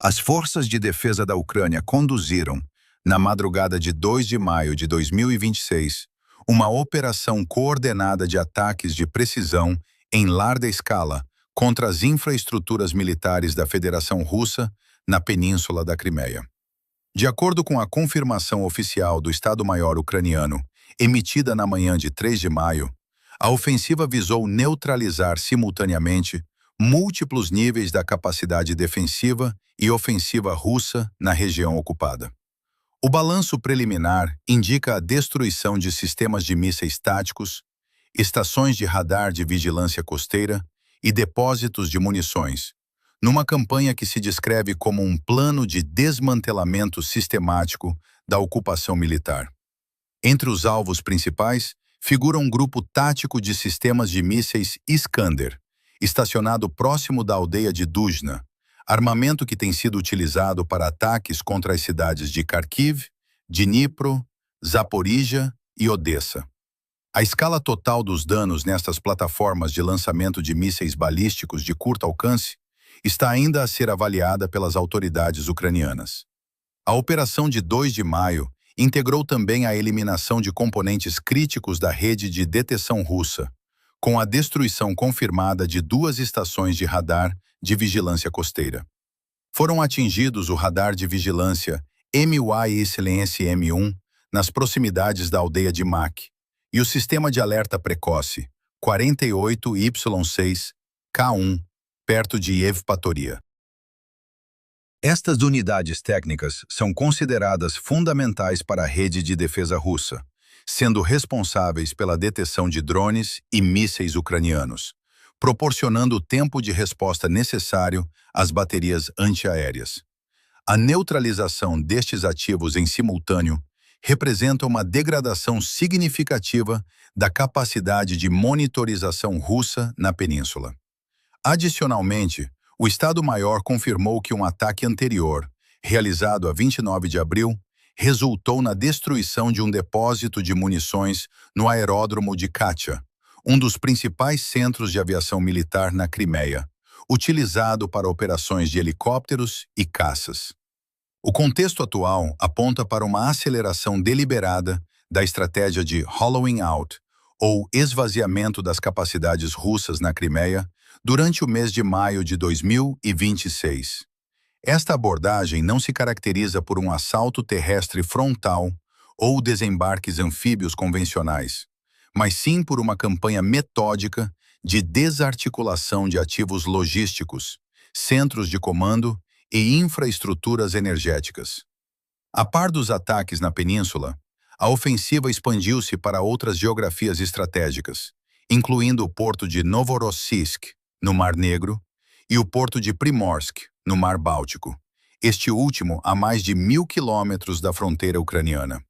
As forças de defesa da Ucrânia conduziram, na madrugada de 2 de maio de 2026, uma operação coordenada de ataques de precisão em larga escala contra as infraestruturas militares da Federação Russa na Península da Crimeia. De acordo com a confirmação oficial do Estado-Maior ucraniano, emitida na manhã de 3 de maio, a ofensiva visou neutralizar simultaneamente múltiplos níveis da capacidade defensiva e ofensiva russa na região ocupada. O balanço preliminar indica a destruição de sistemas de mísseis táticos, estações de radar de vigilância costeira e depósitos de munições, numa campanha que se descreve como um plano de desmantelamento sistemático da ocupação militar. Entre os alvos principais, figura um grupo tático de sistemas de mísseis Iskander, estacionado próximo da aldeia de Duzhna, armamento que tem sido utilizado para ataques contra as cidades de Kharkiv, Dnipro, Zaporizhia e Odessa. A escala total dos danos nestas plataformas de lançamento de mísseis balísticos de curto alcance está ainda a ser avaliada pelas autoridades ucranianas. A operação de 2 de maio integrou também a eliminação de componentes críticos da rede de detecção russa, com a destruição confirmada de 2 estações de radar de vigilância costeira. Foram atingidos o radar de vigilância MY-M1 nas proximidades da aldeia de Mak e o sistema de alerta precoce 48Y6K1, perto de Evpatoria. Estas unidades técnicas são consideradas fundamentais para a rede de defesa russa, sendo responsáveis pela detecção de drones e mísseis ucranianos, proporcionando o tempo de resposta necessário às baterias antiaéreas. A neutralização destes ativos em simultâneo representa uma degradação significativa da capacidade de monitorização russa na península. Adicionalmente, o Estado-Maior confirmou que um ataque anterior, realizado a 29 de abril, resultou na destruição de um depósito de munições no aeródromo de Katia, um dos principais centros de aviação militar na Crimeia, utilizado para operações de helicópteros e caças. O contexto atual aponta para uma aceleração deliberada da estratégia de hollowing out, ou esvaziamento das capacidades russas na Crimeia, durante o mês de maio de 2026. Esta abordagem não se caracteriza por um assalto terrestre frontal ou desembarques anfíbios convencionais, mas sim por uma campanha metódica de desarticulação de ativos logísticos, centros de comando e infraestruturas energéticas. A par dos ataques na península, a ofensiva expandiu-se para outras geografias estratégicas, incluindo o porto de Novorossiysk, no Mar Negro, e o porto de Primorsk, no Mar Báltico, este último a mais de 1.000 quilômetros da fronteira ucraniana.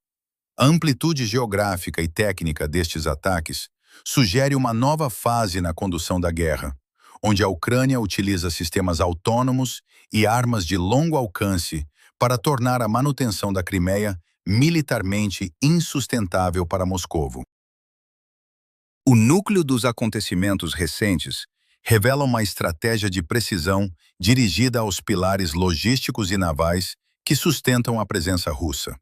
A amplitude geográfica e técnica destes ataques sugere uma nova fase na condução da guerra, onde a Ucrânia utiliza sistemas autônomos e armas de longo alcance para tornar a manutenção da Crimeia militarmente insustentável para Moscovo. O núcleo dos acontecimentos recentes revela uma estratégia de precisão dirigida aos pilares logísticos e navais que sustentam a presença russa.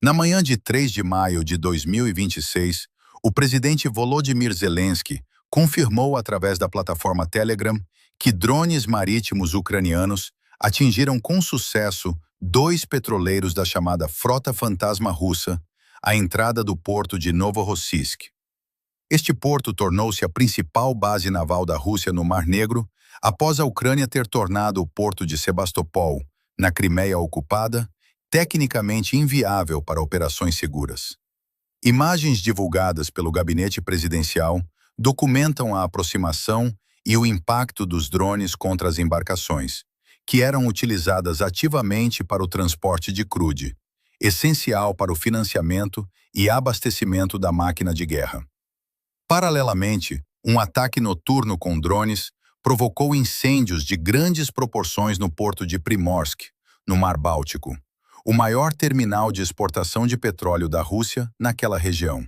Na manhã de 3 de maio de 2026, o presidente Volodymyr Zelensky confirmou através da plataforma Telegram que drones marítimos ucranianos atingiram com sucesso 2 petroleiros da chamada Frota Fantasma Russa à entrada do porto de Novorossiysk. Este porto tornou-se a principal base naval da Rússia no Mar Negro após a Ucrânia ter tornado o porto de Sebastopol, na Crimeia ocupada, tecnicamente inviável para operações seguras. Imagens divulgadas pelo gabinete presidencial documentam a aproximação e o impacto dos drones contra as embarcações, que eram utilizadas ativamente para o transporte de crude, essencial para o financiamento e abastecimento da máquina de guerra. Paralelamente, um ataque noturno com drones provocou incêndios de grandes proporções no porto de Primorsk, no Mar Báltico, o maior terminal de exportação de petróleo da Rússia naquela região.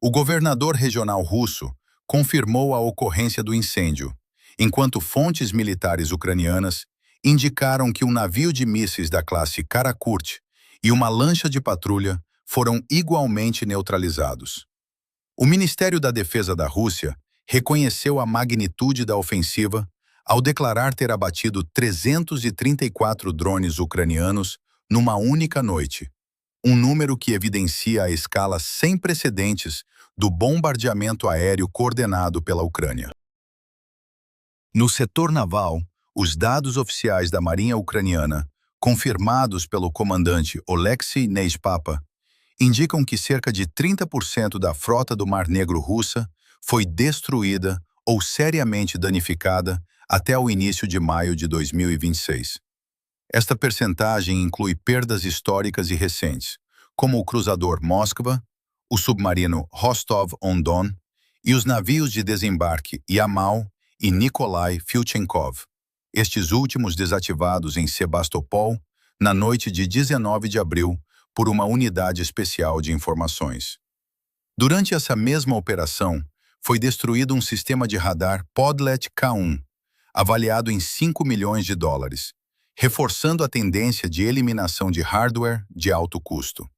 O governador regional russo confirmou a ocorrência do incêndio, enquanto fontes militares ucranianas indicaram que um navio de mísseis da classe Karakurt e uma lancha de patrulha foram igualmente neutralizados. O Ministério da Defesa da Rússia reconheceu a magnitude da ofensiva ao declarar ter abatido 334 drones ucranianos numa única noite, um número que evidencia a escala sem precedentes do bombardeamento aéreo coordenado pela Ucrânia. No setor naval, os dados oficiais da Marinha Ucraniana, confirmados pelo comandante Oleksiy Neyspapa, indicam que cerca de 30% da frota do Mar Negro russa foi destruída ou seriamente danificada até o início de maio de 2026. Esta percentagem inclui perdas históricas e recentes, como o cruzador Moskva, o submarino Rostov-on-Don e os navios de desembarque Yamal e Nikolai Filchenkov, estes últimos desativados em Sebastopol na noite de 19 de abril por uma unidade especial de informações. Durante essa mesma operação, foi destruído um sistema de radar Podlet K1, avaliado em 5 milhões de dólares, reforçando a tendência de eliminação de hardware de alto custo.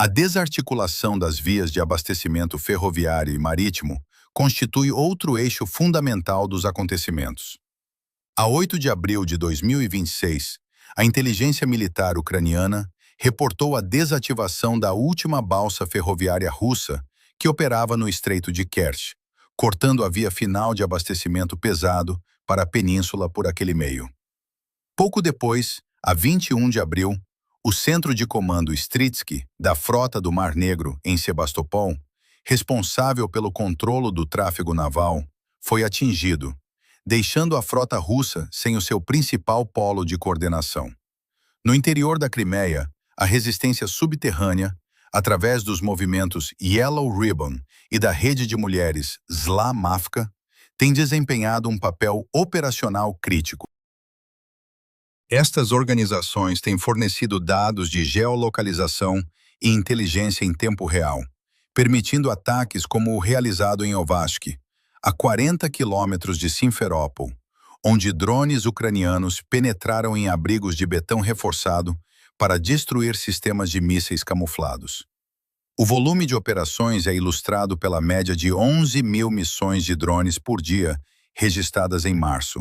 A desarticulação das vias de abastecimento ferroviário e marítimo constitui outro eixo fundamental dos acontecimentos. A 8 de abril de 2026, a inteligência militar ucraniana reportou a desativação da última balsa ferroviária russa que operava no Estreito de Kerch, cortando a via final de abastecimento pesado para a península por aquele meio. Pouco depois, a 21 de abril, o Centro de Comando Stritsky da Frota do Mar Negro, em Sebastopol, responsável pelo controlo do tráfego naval, foi atingido, deixando a frota russa sem o seu principal polo de coordenação. No interior da Crimeia, a resistência subterrânea, através dos movimentos Yellow Ribbon e da rede de mulheres Zla Mafka, tem desempenhado um papel operacional crítico. Estas organizações têm fornecido dados de geolocalização e inteligência em tempo real, permitindo ataques como o realizado em Ovashki, a 40 quilômetros de Simferópol, onde drones ucranianos penetraram em abrigos de betão reforçado para destruir sistemas de mísseis camuflados. O volume de operações é ilustrado pela média de 11 mil missões de drones por dia registradas em março,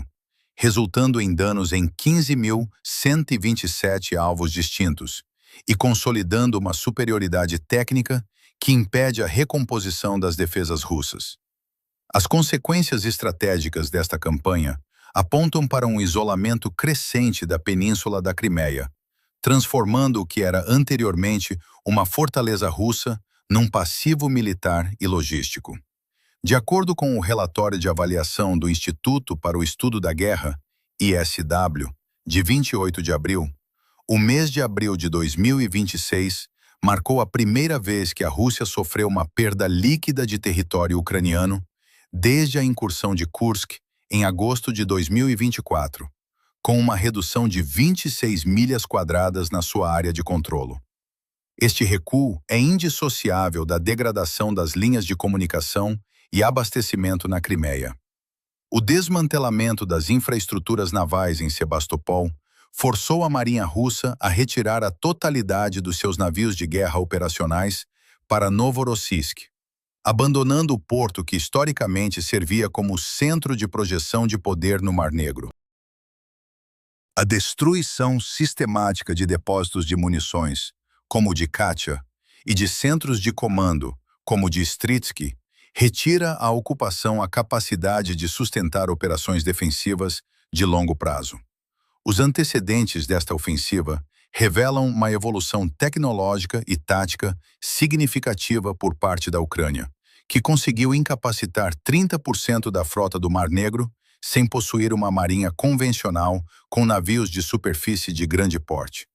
resultando em danos em 15.127 alvos distintos e consolidando uma superioridade técnica que impede a recomposição das defesas russas. As consequências estratégicas desta campanha apontam para um isolamento crescente da península da Crimeia, transformando o que era anteriormente uma fortaleza russa num passivo militar e logístico. De acordo com o relatório de avaliação do Instituto para o Estudo da Guerra, ISW, de 28 de abril, o mês de abril de 2026 marcou a primeira vez que a Rússia sofreu uma perda líquida de território ucraniano desde a incursão de Kursk em agosto de 2024, com uma redução de 26 milhas quadradas na sua área de controlo. Este recuo é indissociável da degradação das linhas de comunicação e abastecimento na Crimeia. O desmantelamento das infraestruturas navais em Sebastopol forçou a Marinha Russa a retirar a totalidade dos seus navios de guerra operacionais para Novorossiysk, abandonando o porto que historicamente servia como centro de projeção de poder no Mar Negro. A destruição sistemática de depósitos de munições, como o de Katia, e de centros de comando, como o de Stritsky, retira à ocupação a capacidade de sustentar operações defensivas de longo prazo. Os antecedentes desta ofensiva revelam uma evolução tecnológica e tática significativa por parte da Ucrânia, que conseguiu incapacitar 30% da frota do Mar Negro sem possuir uma marinha convencional com navios de superfície de grande porte.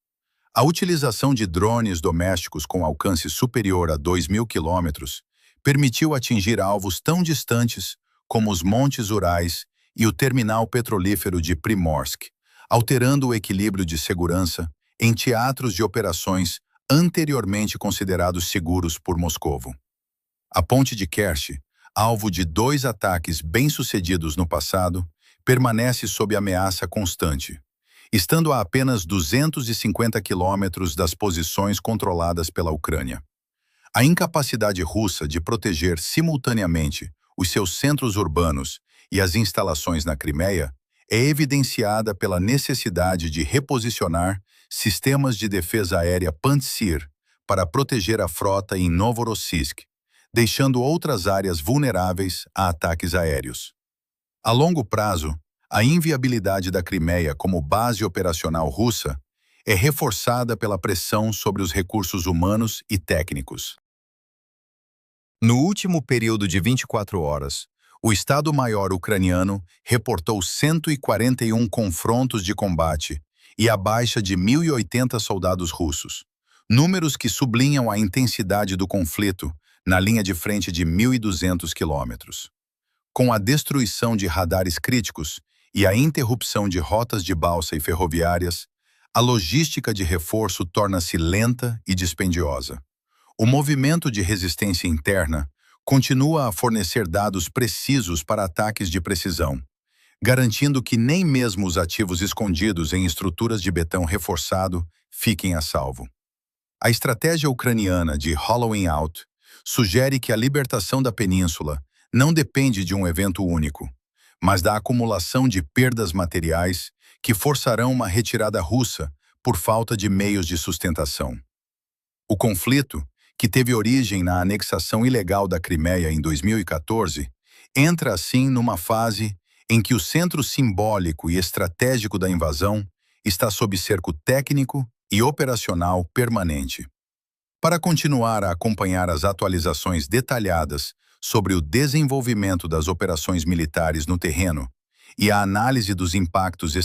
A utilização de drones domésticos com alcance superior a 2.000 quilômetros permitiu atingir alvos tão distantes como os Montes Urais e o terminal petrolífero de Primorsk, alterando o equilíbrio de segurança em teatros de operações anteriormente considerados seguros por Moscovo. A ponte de Kerch, alvo de 2 ataques bem-sucedidos no passado, permanece sob ameaça constante, estando a apenas 250 quilômetros das posições controladas pela Ucrânia. A incapacidade russa de proteger simultaneamente os seus centros urbanos e as instalações na Crimeia é evidenciada pela necessidade de reposicionar sistemas de defesa aérea Pantsir para proteger a frota em Novorossiysk, deixando outras áreas vulneráveis a ataques aéreos. A longo prazo, a inviabilidade da Crimeia como base operacional russa é reforçada pela pressão sobre os recursos humanos e técnicos. No último período de 24 horas, o Estado-Maior ucraniano reportou 141 confrontos de combate e a baixa de 1.080 soldados russos, números que sublinham a intensidade do conflito na linha de frente de 1.200 quilômetros. Com a destruição de radares críticos e a interrupção de rotas de balsa e ferroviárias, a logística de reforço torna-se lenta e dispendiosa. O movimento de resistência interna continua a fornecer dados precisos para ataques de precisão, garantindo que nem mesmo os ativos escondidos em estruturas de betão reforçado fiquem a salvo. A estratégia ucraniana de hollowing out sugere que a libertação da península não depende de um evento único, mas da acumulação de perdas materiais que forçarão uma retirada russa por falta de meios de sustentação. O conflito, que teve origem na anexação ilegal da Crimeia em 2014, entra assim numa fase em que o centro simbólico e estratégico da invasão está sob cerco técnico e operacional permanente. Para continuar a acompanhar as atualizações detalhadas sobre o desenvolvimento das operações militares no terreno e a análise dos impactos estratégicos